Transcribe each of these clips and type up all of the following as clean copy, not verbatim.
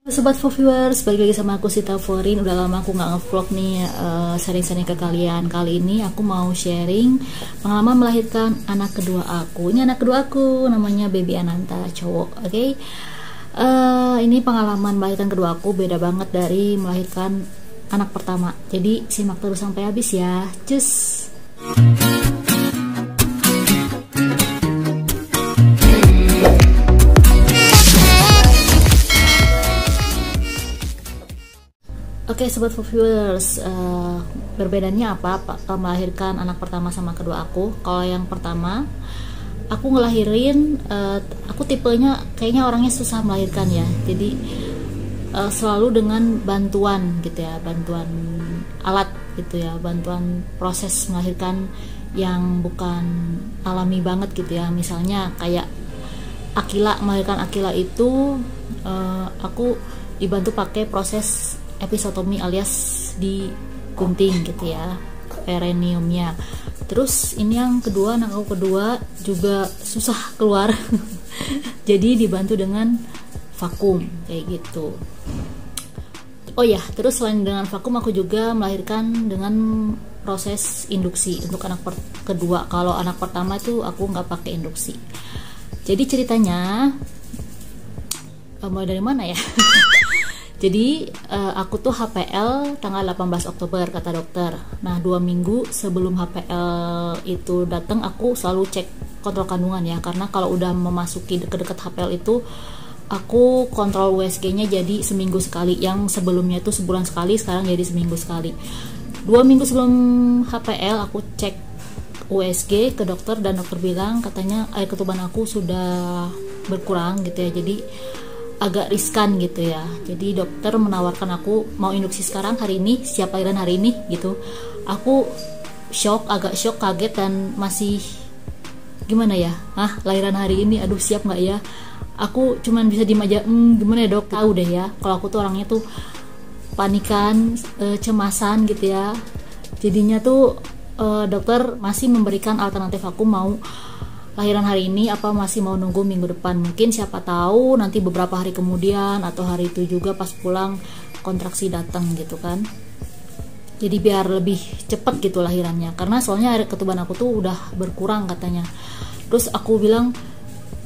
Sobat Viewers, balik lagi sama aku Sita Forin. Udah lama aku nggak ngevlog nih, sharing-sharing ke kalian. Kali ini aku mau sharing pengalaman melahirkan anak kedua aku. Ini anak kedua aku, namanya Baby Ananta, cowok. Oke. Ini pengalaman melahirkan kedua aku beda banget dari melahirkan anak pertama. Jadi simak terus sampai habis ya. Cus. Oke, Sobat Viewers, berbedanya apa melahirkan anak pertama sama kedua aku? Kalau yang pertama, aku ngelahirin, aku tipenya kayaknya orangnya susah melahirkan ya. Jadi selalu dengan bantuan gitu ya, bantuan alat gitu ya, bantuan proses melahirkan yang bukan alami banget gitu ya. Misalnya kayak melahirkan Akila itu, aku dibantu pakai proses episiotomi alias digunting gitu ya, perineumnya. Terus ini yang kedua, anak aku kedua juga susah keluar jadi dibantu dengan vakum kayak gitu. Oh ya, terus selain dengan vakum aku juga melahirkan dengan proses induksi untuk anak kedua. Kalau anak pertama itu aku nggak pakai induksi. Jadi ceritanya mulai dari mana ya? Jadi aku tuh HPL tanggal 18 Oktober kata dokter. Nah 2 minggu sebelum HPL itu datang aku selalu cek kontrol kandungan ya. Karena kalau udah memasuki deket-deket HPL itu aku kontrol USG-nya jadi seminggu sekali. Yang sebelumnya itu sebulan sekali, sekarang jadi seminggu sekali. 2 minggu sebelum HPL aku cek USG ke dokter dan dokter bilang katanya air ketuban aku sudah berkurang gitu ya. Jadi agak riskan gitu ya. Jadi dokter menawarkan aku mau induksi sekarang hari ini, siap lahiran hari ini gitu. Aku agak shock, kaget dan masih gimana ya? Lahiran hari ini, aduh siap nggak ya? Aku cuman bisa diem aja, gimana ya dok? Tahu deh ya, kalau aku tuh orangnya tuh panikan, cemasan gitu ya. Jadinya tuh dokter masih memberikan alternatif aku mau lahiran hari ini apa masih mau nunggu minggu depan. Mungkin siapa tahu nanti beberapa hari kemudian atau hari itu juga pas pulang kontraksi datang gitu kan. Jadi biar lebih cepat gitu lahirannya, karena soalnya air ketuban aku tuh udah berkurang katanya. Terus aku bilang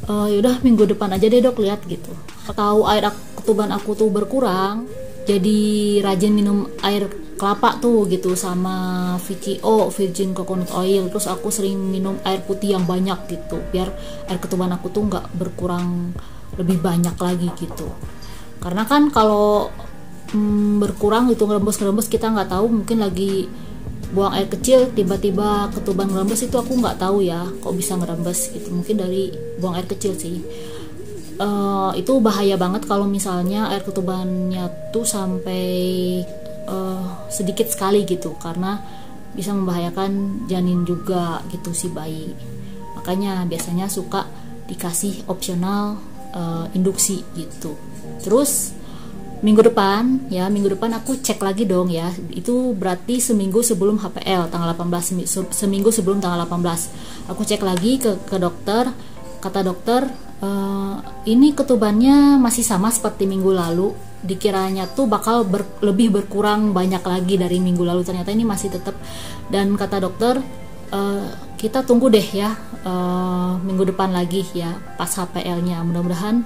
yaudah minggu depan aja deh dok, lihat gitu. Tahu air ketuban aku tuh berkurang, jadi rajin minum air kelapa tuh gitu sama VCO, virgin coconut oil. Terus aku sering minum air putih yang banyak gitu biar air ketuban aku tuh nggak berkurang lebih banyak lagi gitu. Karena kan kalau berkurang itu ngerembes kita nggak tahu, mungkin lagi buang air kecil tiba-tiba ketuban ngerembes, itu aku nggak tahu ya kok bisa ngerembes gitu, mungkin dari buang air kecil sih. Itu bahaya banget kalau misalnya air ketubannya tuh sampai sedikit sekali gitu, karena bisa membahayakan janin juga gitu si bayi. Makanya biasanya suka dikasih opsional induksi gitu. Terus minggu depan aku cek lagi dong ya. Itu berarti seminggu sebelum HPL tanggal 18, seminggu sebelum tanggal 18 aku cek lagi ke dokter. Kata dokter ini ketubannya masih sama seperti minggu lalu, dikiranya tuh bakal lebih berkurang banyak lagi dari minggu lalu, ternyata ini masih tetap. Dan kata dokter kita tunggu deh ya minggu depan lagi ya pas HPL-nya, mudah-mudahan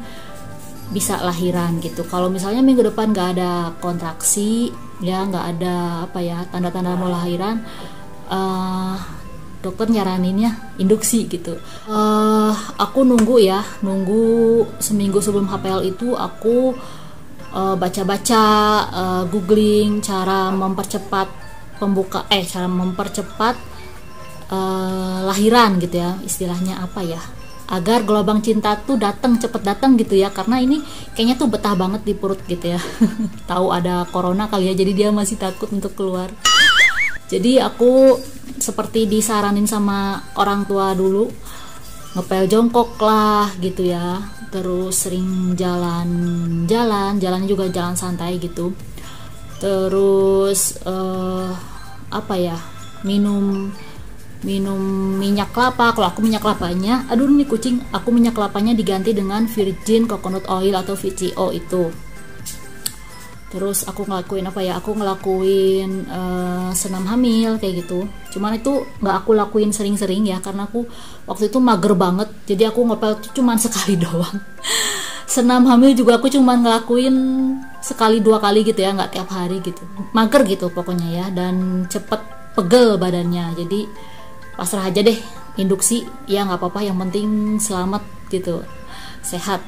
bisa lahiran gitu. Kalau misalnya minggu depan nggak ada kontraksi ya, nggak ada tanda-tanda mau lahiran, dokter nyaraninnya induksi gitu. Aku nunggu seminggu sebelum HPL itu aku baca-baca, googling cara mempercepat lahiran gitu ya, istilahnya apa ya, agar gelombang cinta tuh cepet datang gitu ya, karena ini kayaknya tuh betah banget di perut gitu ya. Tahu ada corona kali ya, jadi dia masih takut untuk keluar. Jadi aku seperti disaranin sama orang tua dulu, ngepel jongkok lah gitu ya, terus sering jalannya juga jalan santai gitu. Terus minum minyak kelapa. Kalau aku minyak kelapanya, aduh ini kucing, aku minyak kelapanya diganti dengan virgin coconut oil atau VCO itu. Terus aku ngelakuin apa ya, aku ngelakuin senam hamil kayak gitu. Cuman itu nggak aku lakuin sering-sering ya, karena aku waktu itu mager banget, jadi aku ngepel tuh cuman sekali doang. Senam hamil juga aku cuman ngelakuin sekali 2 kali gitu ya, nggak tiap hari gitu. Mager gitu pokoknya ya, dan cepet pegel badannya. Jadi pasrah aja deh, induksi ya nggak apa-apa, yang penting selamat gitu, sehat.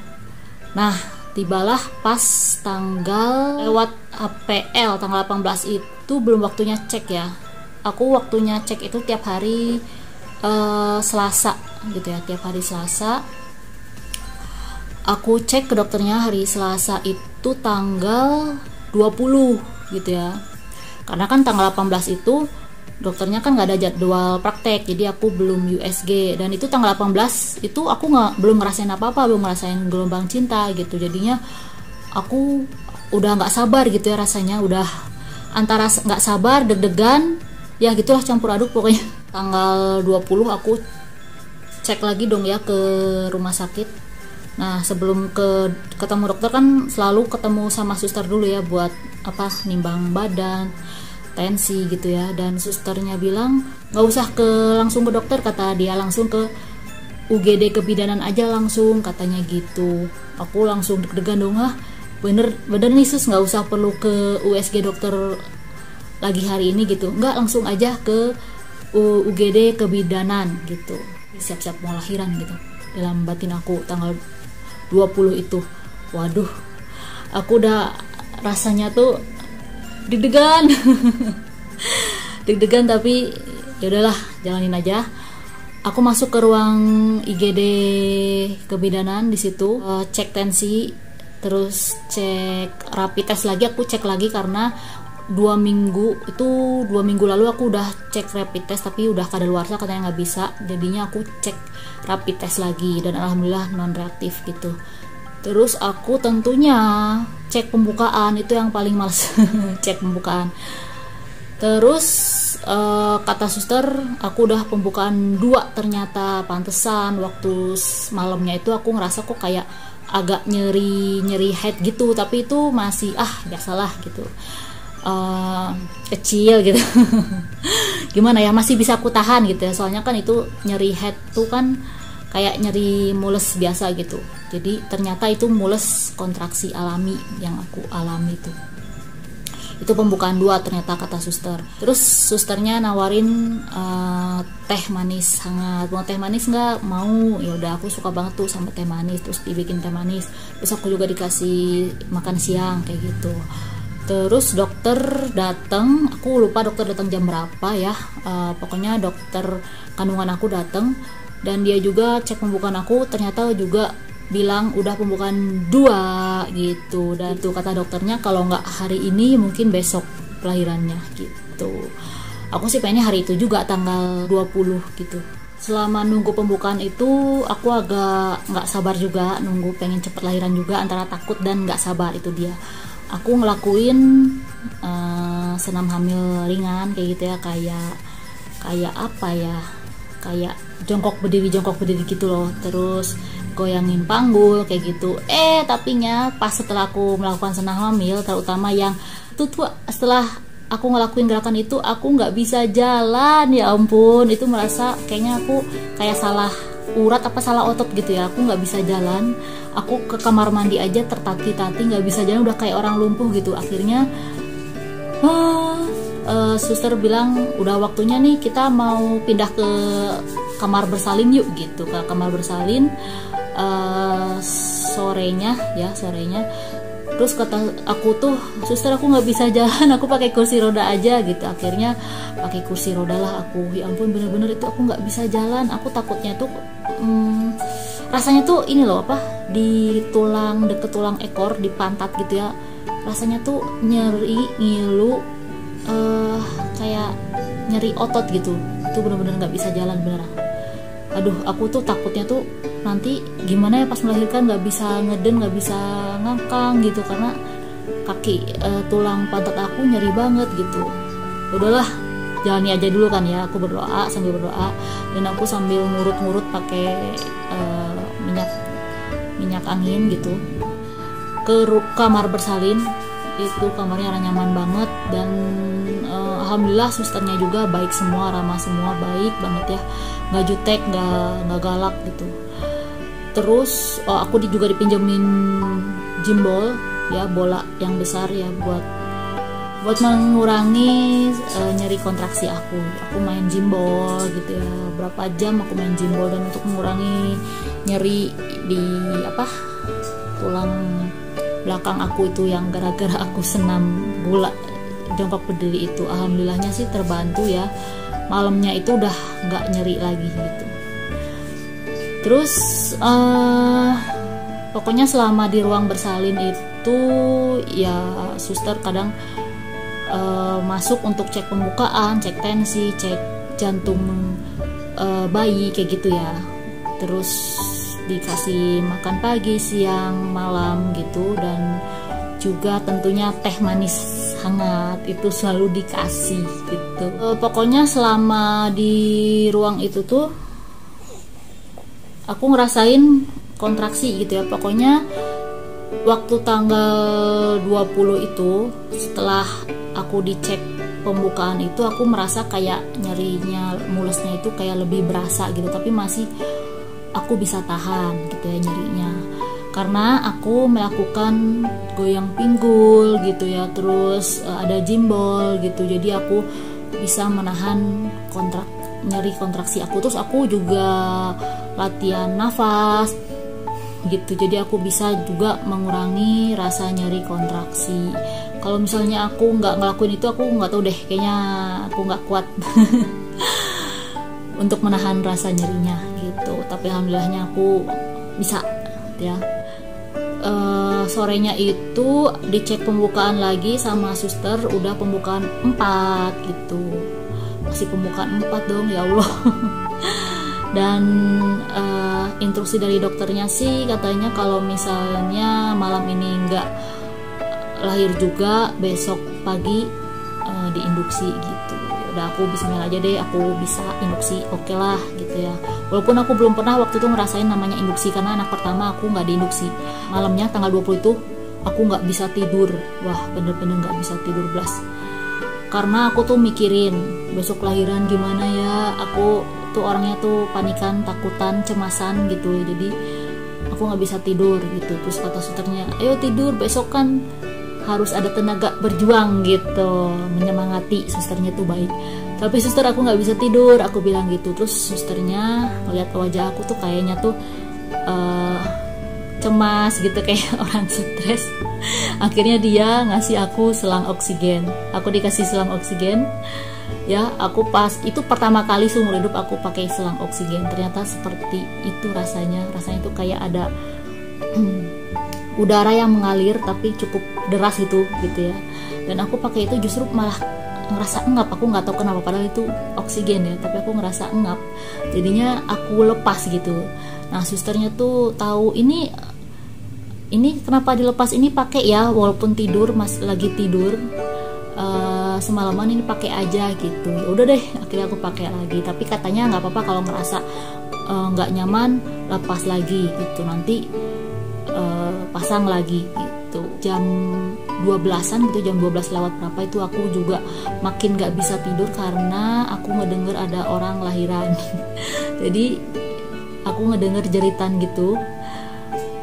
Nah, tibalah pas tanggal lewat APL tanggal 18 itu belum waktunya cek ya. Aku waktunya cek itu tiap hari Selasa gitu ya, tiap hari Selasa. Aku cek ke dokternya hari Selasa itu tanggal 20 gitu ya. Karena kan tanggal 18 itu dokternya kan nggak ada jadwal praktek, jadi aku belum USG. Dan itu tanggal 18 itu aku belum ngerasain apa-apa, belum ngerasain gelombang cinta gitu. Jadinya aku udah nggak sabar gitu ya, rasanya udah antara nggak sabar, deg-degan, ya gitulah, campur aduk pokoknya. Tanggal 20 aku cek lagi dong ya ke rumah sakit. Nah, sebelum ketemu dokter kan selalu ketemu sama suster dulu ya, buat apa, nimbang badan, tensi gitu ya. Dan susternya bilang nggak usah langsung ke dokter, kata dia, langsung ke UGD kebidanan aja langsung, katanya gitu. Aku langsung deg-degan dong, bener nih sus, nggak usah perlu ke USG dokter lagi hari ini gitu, nggak, langsung aja ke UGD kebidanan gitu, siap-siap mau lahiran gitu. Dalam batin aku tanggal 20 itu, waduh, aku udah rasanya tuh deg-degan. Deg-degan, tapi ya udahlah, jalanin aja. Aku masuk ke ruang IGD kebidanan, di situ cek tensi, terus cek rapid test lagi. Aku cek lagi karena 2 minggu lalu aku udah cek rapid test tapi udah kadaluarsa, katanya nggak bisa. Jadinya aku cek rapid test lagi dan alhamdulillah non reaktif gitu. Terus aku tentunya cek pembukaan, itu yang paling males. Cek pembukaan. Terus kata suster aku udah pembukaan 2 ternyata. Pantesan waktu malamnya itu aku ngerasa kok kayak agak nyeri head gitu, tapi itu masih biasalah gitu, kecil gitu. Gimana ya, masih bisa aku tahan gitu ya, soalnya kan itu nyeri head tuh kan kayak nyeri mules biasa gitu. Jadi ternyata itu mules kontraksi alami yang aku alami itu pembukaan 2 ternyata, kata suster. Terus susternya nawarin teh manis hangat, mau teh manis nggak? Mau. Ya udah, aku suka banget tuh sama teh manis, terus dibikin teh manis. Terus aku juga dikasih makan siang kayak gitu. Terus dokter datang, aku lupa dokter datang jam berapa ya. Pokoknya dokter kandungan aku datang dan dia juga cek pembukaan aku, ternyata juga bilang udah pembukaan 2 gitu. Dan itu kata dokternya kalau nggak hari ini mungkin besok kelahirannya gitu. Aku sih pengennya hari itu juga tanggal 20 gitu. Selama nunggu pembukaan itu aku agak nggak sabar juga, nunggu pengen cepet lahiran juga, antara takut dan nggak sabar, itu dia. Aku ngelakuin senam hamil ringan kayak gitu ya, kayak apa ya, kayak jongkok berdiri gitu loh, terus goyangin panggul kayak gitu. Tapinya pas setelah aku melakukan senam hamil, terutama yang itu tuh, setelah aku ngelakuin gerakan itu aku nggak bisa jalan, ya ampun, itu merasa kayaknya aku kayak salah urat apa salah otot gitu ya, aku nggak bisa jalan. Aku ke kamar mandi aja tertati-tati, nggak bisa jalan, udah kayak orang lumpuh gitu. Akhirnya suster bilang udah waktunya nih, kita mau pindah ke kamar bersalin yuk gitu, ke kamar bersalin sorenya. Terus kata aku tuh, suster aku nggak bisa jalan, aku pakai kursi roda aja gitu. Akhirnya pakai kursi roda lah aku. Ya ampun, bener-bener itu aku nggak bisa jalan. Aku takutnya tuh rasanya tuh ini loh, di deket tulang ekor, di pantat gitu ya, rasanya tuh nyeri, ngilu, kayak nyeri otot gitu. Itu bener-bener nggak bisa jalan beneran. Aduh, aku tuh takutnya tuh nanti gimana ya pas melahirkan, nggak bisa ngeden, nggak bisa ngangkang gitu, karena kaki tulang pantat aku nyeri banget gitu. Udahlah, jalani aja dulu kan ya. Aku sambil berdoa, dan aku sambil ngurut pakai minyak angin gitu ke kamar bersalin. itu kamarnya nyaman banget, dan alhamdulillah susternya juga baik semua, ramah semua, baik banget ya, nggak jutek, nggak galak gitu. Terus aku juga dipinjemin gimbal ya, bola yang besar ya, buat mengurangi nyeri kontraksi aku main gimbal gitu ya, berapa jam aku main gimbal, dan untuk mengurangi nyeri di tulang belakang aku itu yang gara-gara aku senam bola jongkok berdiri itu, alhamdulillahnya sih terbantu ya, malamnya itu udah nggak nyeri lagi gitu. Terus pokoknya selama di ruang bersalin itu ya suster kadang masuk untuk cek pembukaan, cek tensi, cek jantung bayi kayak gitu ya. Terus dikasih makan pagi, siang, malam gitu, dan juga tentunya teh manis hangat itu selalu dikasih gitu. Pokoknya selama di ruang itu tuh aku ngerasain kontraksi gitu ya. Pokoknya waktu tanggal 20 itu, setelah aku dicek pembukaan itu, aku merasa kayak nyerinya, mulusnya itu kayak lebih berasa gitu, tapi masih aku bisa tahan gitu ya nyerinya, karena aku melakukan goyang pinggul gitu ya, terus ada gimbal gitu, jadi aku bisa menahan nyeri kontraksi aku. Terus aku juga latihan nafas gitu, jadi aku bisa juga mengurangi rasa nyeri kontraksi. Kalau misalnya aku nggak ngelakuin itu, aku nggak tahu deh, kayaknya aku nggak kuat untuk menahan rasa nyerinya gitu. Tapi alhamdulillahnya aku bisa ya. Sorenya itu dicek pembukaan lagi sama suster, udah pembukaan 4 gitu, masih pembukaan 4 dong, ya Allah. Dan instruksi dari dokternya sih katanya kalau misalnya malam ini nggak lahir juga, besok pagi diinduksi gitu. Udah aku bismillah aja deh, aku bisa induksi, oke lah gitu ya. Walaupun aku belum pernah waktu itu ngerasain namanya induksi, karena anak pertama aku nggak diinduksi. Malamnya tanggal 20 itu aku nggak bisa tidur, wah bener-bener nggak bisa tidur belas, karena aku tuh mikirin besok lahiran gimana ya. Aku tuh orangnya tuh panikan, takutan, cemasan gitu, jadi aku nggak bisa tidur gitu. Terus kata susternya, ayo tidur, besok kan harus ada tenaga berjuang gitu, menyemangati. Susternya tuh baik, tapi suster aku nggak bisa tidur, aku bilang gitu. Terus susternya ngeliat wajah aku tuh kayaknya tuh cemas gitu, kayak orang stres. Akhirnya dia ngasih aku selang oksigen, aku dikasih selang oksigen ya. Aku pas itu pertama kali seumur hidup aku pakai selang oksigen, ternyata seperti itu rasanya tuh kayak ada udara yang mengalir tapi cukup deras gitu ya. Dan aku pakai itu justru malah ngerasa engap, aku nggak tahu kenapa, padahal itu oksigen ya, tapi aku ngerasa engap, jadinya aku lepas gitu. Nah susternya tuh tahu ini kenapa dilepas, ini pakai ya, walaupun tidur, lagi tidur semalaman ini pakai aja gitu. Ya udah deh, akhirnya aku pakai lagi, tapi katanya nggak apa-apa kalau ngerasa nggak nyaman, lepas lagi gitu, nanti pasang lagi gitu. Jam 12-an gitu, jam 12 lewat berapa itu aku juga makin gak bisa tidur karena aku ngedenger ada orang lahiran. Jadi aku ngedenger jeritan gitu,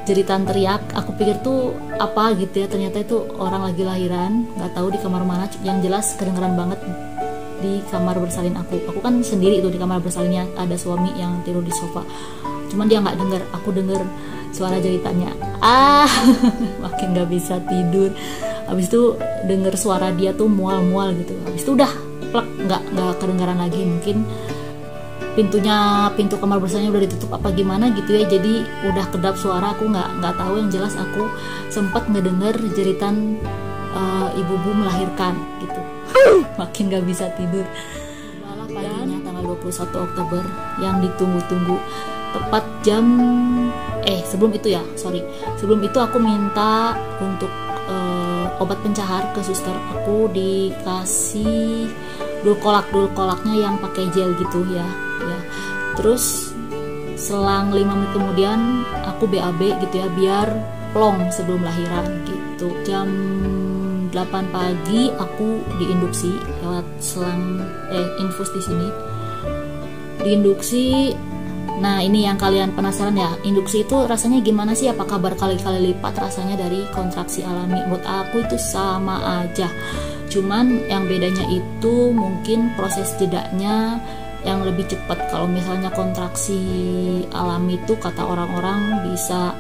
jeritan teriak. Aku pikir tuh apa gitu ya, ternyata itu orang lagi lahiran, gak tahu di kamar mana. Yang jelas kedengeran banget di kamar bersalin aku kan sendiri itu di kamar bersalinnya, ada suami yang tidur di sofa, cuman dia nggak denger, aku denger suara jeritannya. Makin gak bisa tidur. Habis itu denger suara dia tuh mual-mual gitu. Habis itu udah plek, nggak kedengaran lagi. Mungkin pintu kamar bersalin udah ditutup apa gimana gitu ya, jadi udah kedap suara. Aku nggak tahu, yang jelas aku sempat ngedenger jeritan ibu-ibu melahirkan gitu. Makin gak bisa tidur. Malah paginya tanggal 21 Oktober yang ditunggu-tunggu, tepat jam sebelum itu aku minta untuk obat pencahar ke suster. Aku dikasih dul kolaknya yang pakai gel gitu ya. Terus selang 5 menit kemudian aku BAB gitu ya, biar plong sebelum lahiran gitu. Jam 8 8 pagi aku diinduksi lewat selang infus di sini. Diinduksi. Nah, ini yang kalian penasaran ya, induksi itu rasanya gimana sih? Apakah berkali-kali lipat rasanya dari kontraksi alami? Menurut aku itu sama aja. Cuman yang bedanya itu mungkin proses jedanya yang lebih cepat. Kalau misalnya kontraksi alami itu kata orang-orang bisa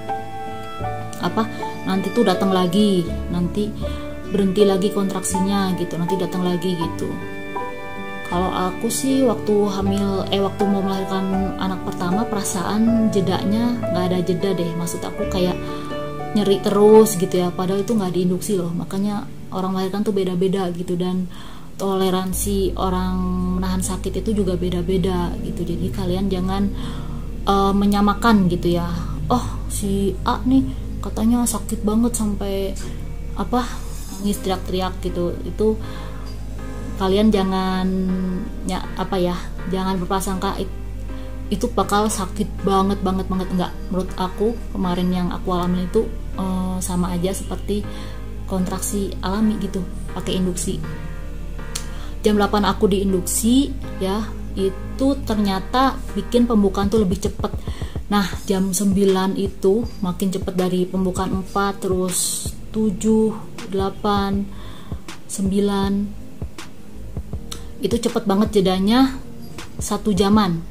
nanti tuh datang lagi, nanti berhenti lagi kontraksinya gitu, nanti datang lagi gitu. Kalau aku sih waktu mau melahirkan anak pertama, perasaan jedanya nggak ada jeda deh. Maksud aku kayak nyeri terus gitu ya, padahal itu nggak diinduksi loh. Makanya orang melahirkan tuh beda-beda gitu, dan toleransi orang menahan sakit itu juga beda-beda gitu. Jadi kalian jangan menyamakan gitu ya. Oh, si A nih katanya sakit banget sampai nangis teriak-teriak gitu. Itu kalian jangan jangan berprasangka itu bakal sakit banget enggak. Menurut aku kemarin yang aku alami itu sama aja seperti kontraksi alami gitu, pakai induksi. Jam 8 aku diinduksi ya, itu ternyata bikin pembukaan tuh lebih cepet. Nah, jam 9 itu makin cepet dari pembukaan 4, terus 7, 8, 9. Itu cepet banget jedanya 1 jaman.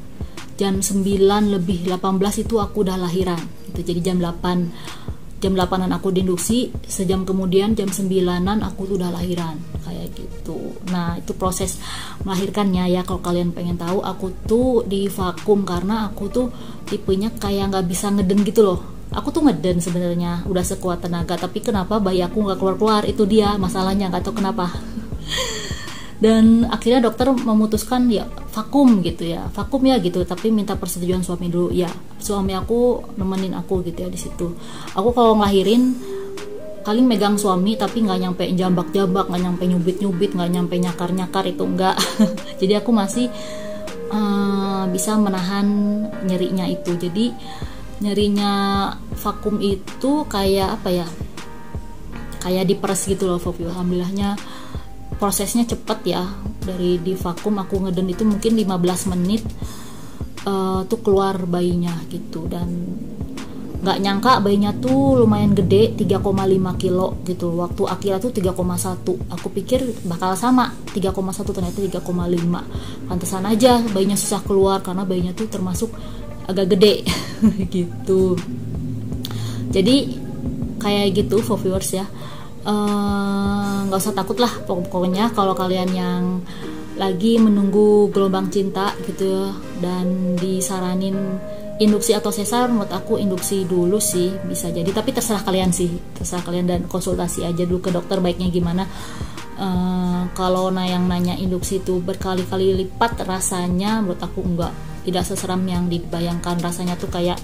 Jam 9 lebih 18 itu aku udah lahiran gitu. Jadi jam 8an aku diinduksi, sejam kemudian jam 9an aku tuh udah lahiran kayak gitu. Nah, itu proses melahirkannya ya. Kalau kalian pengen tahu, aku tuh di vakum karena aku tuh tipenya kayak nggak bisa ngeden gitu loh. Aku tuh ngeden sebenarnya udah sekuat tenaga, tapi kenapa bayi aku nggak keluar-keluar, itu dia masalahnya, nggak tahu kenapa. Dan akhirnya dokter memutuskan ya vakum gitu ya, vakum ya gitu, tapi minta persetujuan suami dulu. Ya, suami aku nemenin aku gitu ya di situ. Aku kalau ngelahirin paling megang suami, tapi nggak nyampe jambak-jambak, nggak nyampe nyubit-nyubit, nggak nyampe nyakar-nyakar, itu enggak. Jadi aku masih bisa menahan nyerinya itu. Jadi nyerinya vakum itu kayak kayak diperes gitu loh, alhamdulillahnya. Prosesnya cepet ya, dari di vakum aku ngeden itu mungkin 15 menit tuh keluar bayinya gitu. Dan nggak nyangka bayinya tuh lumayan gede, 3,5 kilo gitu. Waktu Akira tuh 3,1, aku pikir bakal sama 3,1, ternyata 3,5. Pantesan aja bayinya susah keluar, karena bayinya tuh termasuk agak gede gitu. Jadi kayak gitu for viewers ya. Nggak usah takut lah pokoknya kalau kalian yang lagi menunggu gelombang cinta gitu dan disaranin induksi atau sesar. Menurut aku induksi dulu sih bisa jadi, tapi terserah kalian dan konsultasi aja dulu ke dokter baiknya gimana. Kalau yang nanya induksi itu berkali-kali lipat rasanya, menurut aku tidak seseram yang dibayangkan. Rasanya tuh kayak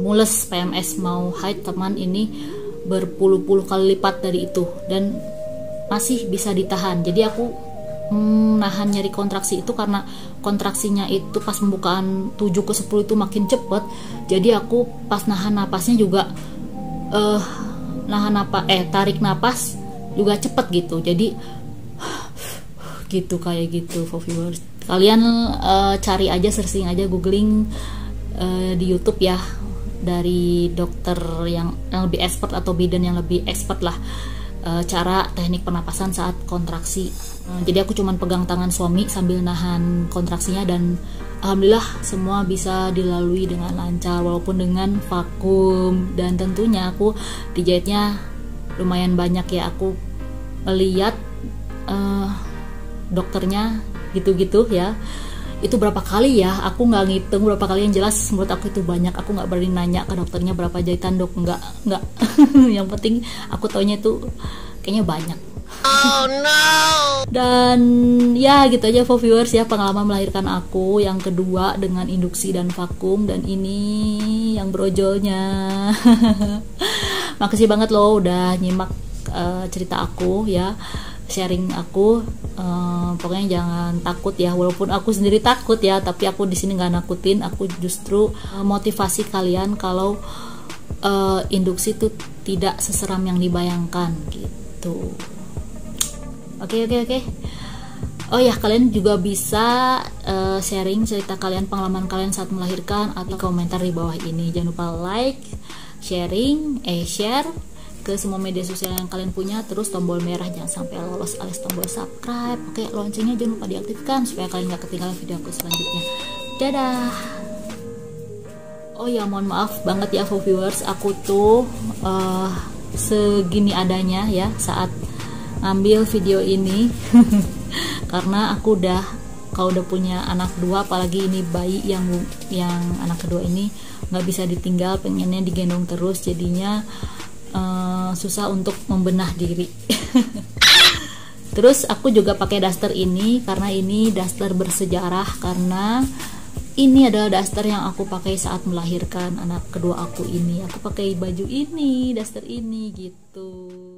mules PMS mau haid, teman ini berpuluh-puluh kali lipat dari itu dan masih bisa ditahan. Jadi aku nahan nyeri kontraksi itu karena kontraksinya itu pas pembukaan 7 ke 10 itu makin cepet. Jadi aku pas nahan napasnya juga tarik napas juga cepet gitu. Jadi gitu kayak gitu for viewers. Kalian cari aja, searching aja, googling di YouTube ya, dari dokter yang lebih expert atau bidan yang lebih expert lah, cara teknik pernapasan saat kontraksi. Jadi aku cuman pegang tangan suami sambil nahan kontraksinya, dan alhamdulillah semua bisa dilalui dengan lancar walaupun dengan vakum. Dan tentunya aku dijahitnya lumayan banyak ya. Aku melihat dokternya gitu-gitu ya, itu berapa kali ya, aku nggak ngitung berapa kali, yang jelas menurut aku itu banyak. Aku nggak berani nanya ke dokternya berapa jahitan dok, nggak yang penting aku taunya itu kayaknya banyak. Oh no. Dan ya gitu aja for viewers ya, pengalaman melahirkan aku yang kedua dengan induksi dan vakum, dan ini yang brojolnya. Makasih banget loh udah nyimak cerita aku ya, sharing aku. Pokoknya jangan takut ya, walaupun aku sendiri takut ya, tapi aku di sini nggak nakutin. Aku justru motivasi kalian kalau induksi itu tidak seseram yang dibayangkan gitu. Oke. Oh ya, kalian juga bisa sharing cerita kalian, pengalaman kalian saat melahirkan atau komentar di bawah ini. Jangan lupa like, share ke semua media sosial yang kalian punya. Terus tombol merah jangan sampai lolos, alias tombol subscribe. Oke, loncengnya jangan lupa diaktifkan supaya kalian gak ketinggalan video aku selanjutnya. Dadah. Oh ya, mohon maaf banget ya viewers, aku tuh segini adanya ya saat ngambil video ini karena aku kalau udah punya anak dua, apalagi ini bayi yang anak kedua ini nggak bisa ditinggal, pengennya digendong terus, jadinya susah untuk membenah diri. Terus aku juga pakai daster ini karena ini daster bersejarah, karena ini adalah daster yang aku pakai saat melahirkan anak kedua aku ini. Aku pakai baju ini, daster ini gitu.